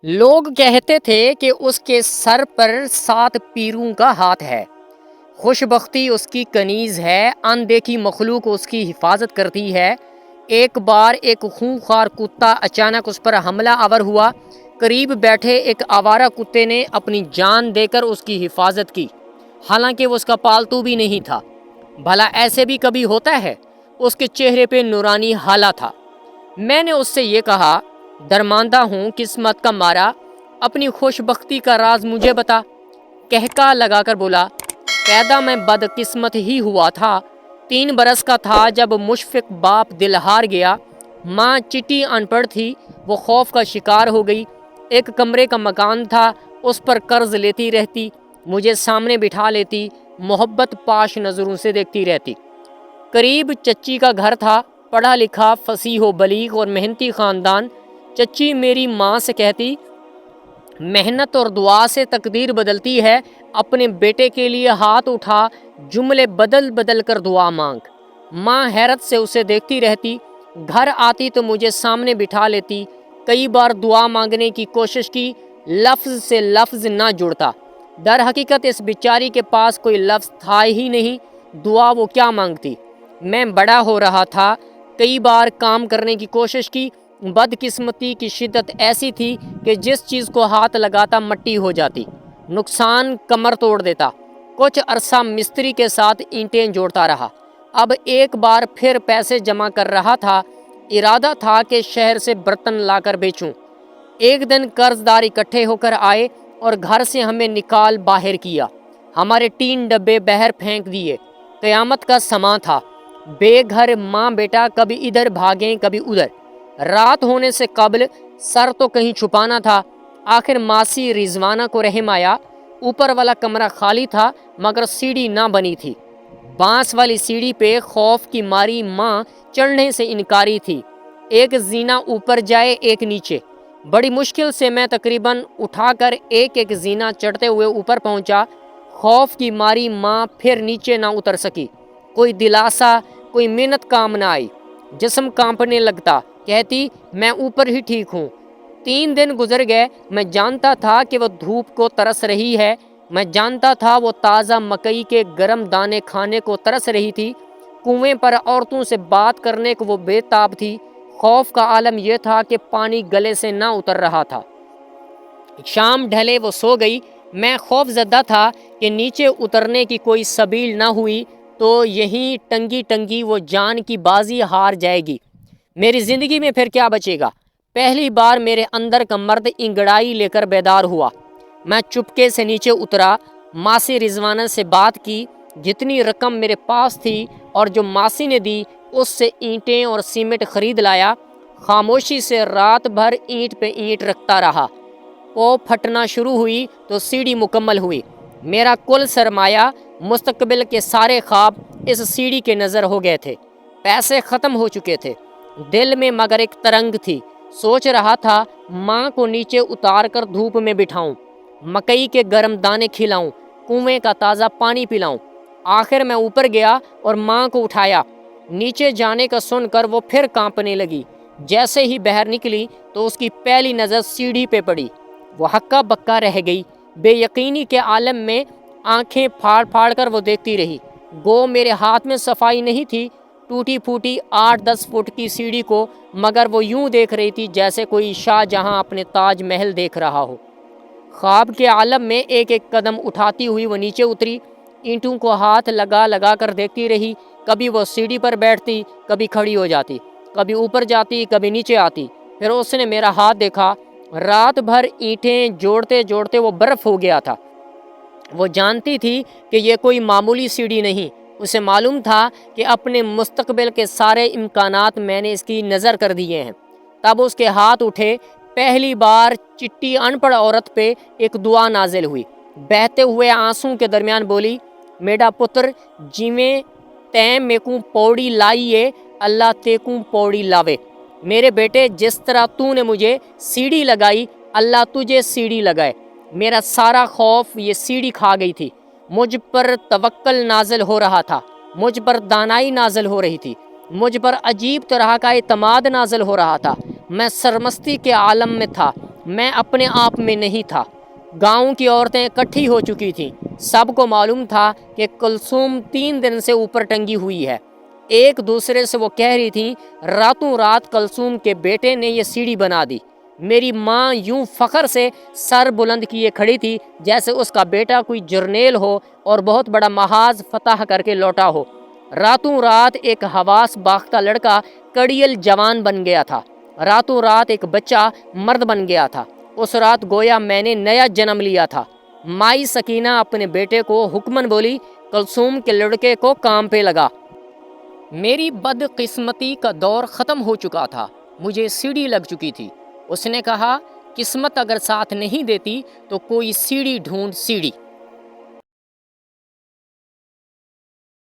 لوگ کہتے تھے کہ اس کے سر پر 7 پیروں کا ہاتھ ہے، خوش بختی اس کی کنیز ہے، اندیکھی مخلوق اس کی حفاظت کرتی ہے۔ ایک بار ایک خونخوار کتا اچانک اس پر حملہ آور ہوا۔ قریب بیٹھے ایک آوارہ کتے نے اپنی جان دے کر اس کی حفاظت کی، حالانکہ وہ اس کا پالتو بھی نہیں تھا۔ بھلا ایسے بھی کبھی ہوتا ہے؟ اس کے چہرے پہ نورانی ہالہ تھا۔ میں نے اس سے یہ کہا، درماندہ ہوں قسمت کا مارا، اپنی خوش بختی کا راز مجھے بتا۔ کہکا لگا کر بولا، پیدا میں بد قسمت ہی ہوا تھا۔ 3 برس کا تھا جب مشفق باپ دل ہار گیا۔ ماں چٹی ان پڑھ تھی، وہ خوف کا شکار ہو گئی۔ ایک کمرے کا مکان تھا، اس پر قرض لیتی رہتی، مجھے سامنے بٹھا لیتی، محبت پاش نظروں سے دیکھتی رہتی۔ قریب چچی کا گھر تھا، پڑھا لکھا، فصیح و بلیغ اور محنتی خاندان۔ چچی میری ماں سے کہتی، محنت اور دعا سے تقدیر بدلتی ہے، اپنے بیٹے کے لیے ہاتھ اٹھا، جملے بدل بدل کر دعا مانگ۔ ماں حیرت سے اسے دیکھتی رہتی، گھر آتی تو مجھے سامنے بٹھا لیتی۔ کئی بار دعا مانگنے کی کوشش کی، لفظ سے لفظ نہ جڑتا۔ در حقیقت اس بیچاری کے پاس کوئی لفظ تھا ہی نہیں، دعا وہ کیا مانگتی؟ میں بڑا ہو رہا تھا، کئی بار کام کرنے کی کوشش کی، بدقسمتی کی شدت ایسی تھی کہ جس چیز کو ہاتھ لگاتا مٹی ہو جاتی، نقصان کمر توڑ دیتا۔ کچھ عرصہ مستری کے ساتھ اینٹیں جوڑتا رہا۔ اب ایک بار پھر پیسے جمع کر رہا تھا، ارادہ تھا کہ شہر سے برتن لا کر بیچوں۔ ایک دن قرض دار اکٹھے ہو کر آئے اور گھر سے ہمیں نکال باہر کیا، ہمارے 3 ڈبے باہر پھینک دیے۔ قیامت کا سماں تھا، بے گھر ماں بیٹا کبھی ادھر بھاگیں کبھی ادھر۔ رات ہونے سے قبل سر تو کہیں چھپانا تھا۔ آخر ماسی رضوانہ کو رحم آیا، اوپر والا کمرہ خالی تھا مگر سیڑھی نہ بنی تھی۔ بانس والی سیڑھی پہ خوف کی ماری ماں چڑھنے سے انکاری تھی، ایک زینہ اوپر جائے ایک نیچے۔ بڑی مشکل سے میں تقریباً اٹھا کر ایک ایک زینہ چڑھتے ہوئے اوپر پہنچا۔ خوف کی ماری ماں پھر نیچے نہ اتر سکی۔ کوئی دلاسا، کوئی منت کام نہ آئی، جسم کانپنے لگتا، کہتی میں اوپر ہی ٹھیک ہوں۔ 3 دن گزر گئے، میں جانتا تھا کہ وہ دھوپ کو ترس رہی ہے، میں جانتا تھا وہ تازہ مکئی کے گرم دانے کھانے کو ترس رہی تھی، کنویں پر عورتوں سے بات کرنے کو وہ بے تاب تھی۔ خوف کا عالم یہ تھا کہ پانی گلے سے نہ اتر رہا تھا۔ شام ڈھلے وہ سو گئی۔ میں خوف زدہ تھا کہ نیچے اترنے کی کوئی سبیل نہ ہوئی تو یہیں ٹنگی ٹنگی وہ جان کی بازی ہار جائے گی۔ میری زندگی میں پھر کیا بچے گا؟ پہلی بار میرے اندر کا مرد انگڑائی لے کر بیدار ہوا۔ میں چپکے سے نیچے اترا، ماسی رضوانہ سے بات کی، جتنی رقم میرے پاس تھی اور جو ماسی نے دی اس سے اینٹیں اور سیمنٹ خرید لایا۔ خاموشی سے رات بھر اینٹ پہ اینٹ رکھتا رہا۔ وہ پھٹنا شروع ہوئی تو سیڑھی مکمل ہوئی۔ میرا کل سرمایہ، مستقبل کے سارے خواب اس سیڑھی کے نظر ہو گئے تھے۔ پیسے ختم ہو چکے تھے، دل میں مگر ایک ترنگ تھی۔ سوچ رہا تھا ماں کو نیچے اتار کر دھوپ میں بٹھاؤں، مکئی کے گرم دانے کھلاؤں، کنویں کا تازہ پانی پلاؤں۔ آخر میں اوپر گیا اور ماں کو اٹھایا۔ نیچے جانے کا سن کر وہ پھر کانپنے لگی۔ جیسے ہی باہر نکلی تو اس کی پہلی نظر سیڑھی پہ پڑی۔ وہ ہکا بکا رہ گئی، بے یقینی کے عالم میں آنکھیں پھاڑ پھاڑ کر وہ دیکھتی رہی۔ گو میرے ہاتھ میں صفائی نہیں تھی، ٹوٹی پھوٹی 8-10 فٹ کی سیڑھی کو، مگر وہ یوں دیکھ رہی تھی جیسے کوئی شاہ جہاں اپنے تاج محل دیکھ رہا ہو۔ خواب کے عالم میں ایک ایک قدم اٹھاتی ہوئی وہ نیچے اتری، اینٹوں کو ہاتھ لگا لگا کر دیکھتی رہی۔ کبھی وہ سیڑھی پر بیٹھتی، کبھی کھڑی ہو جاتی، کبھی اوپر جاتی، کبھی نیچے آتی۔ پھر اس نے میرا ہاتھ دیکھا، رات بھر اینٹیں جوڑتے جوڑتے وہ برف ہو گیا تھا۔ وہ جانتی تھی کہ یہ کوئی معمولی سیڑھی نہیں، اسے معلوم تھا کہ اپنے مستقبل کے سارے امکانات میں نے اس کی نظر کر دیے ہیں۔ تب اس کے ہاتھ اٹھے۔ پہلی بار چٹی ان پڑھ عورت پہ ایک دعا نازل ہوئی۔ بہتے ہوئے آنسوں کے درمیان بولی، میرا پتر جیویں تیں میکوں پوڑی لائیے، اللہ تیکوں پوڑی لاوے۔ میرے بیٹے، جس طرح تو نے مجھے سیڑھی لگائی، اللہ تجھے سیڑھی لگائے۔ میرا سارا خوف یہ سیڑھی کھا گئی تھی۔ مجھ پر توکل نازل ہو رہا تھا، مجھ پر دانائی نازل ہو رہی تھی، مجھ پر عجیب طرح کا اعتماد نازل ہو رہا تھا۔ میں سرمستی کے عالم میں تھا، میں اپنے آپ میں نہیں تھا۔ گاؤں کی عورتیں اکٹھی ہو چکی تھیں۔ سب کو معلوم تھا کہ کلثوم 3 دن سے اوپر ٹنگی ہوئی ہے۔ ایک دوسرے سے وہ کہہ رہی تھیں راتوں رات کلثوم کے بیٹے نے یہ سیڑھی بنا دی۔ میری ماں یوں فخر سے سر بلند کیے کھڑی تھی جیسے اس کا بیٹا کوئی جرنیل ہو اور بہت بڑا محاذ فتح کر کے لوٹا ہو۔ راتوں رات ایک حواس باختہ لڑکا کڑیل جوان بن گیا تھا۔ راتوں رات ایک بچہ مرد بن گیا تھا۔ اس رات گویا میں نے نیا جنم لیا تھا۔ مائی سکینہ اپنے بیٹے کو حکمن بولی، کلثوم کے لڑکے کو کام پہ لگا۔ میری بدقسمتی کا دور ختم ہو چکا تھا، مجھے سیڑھی لگ چکی تھی۔ اس نے کہا قسمت اگر ساتھ نہیں دیتی تو کوئی سیڑھی ڈھونڈ سیڑھی۔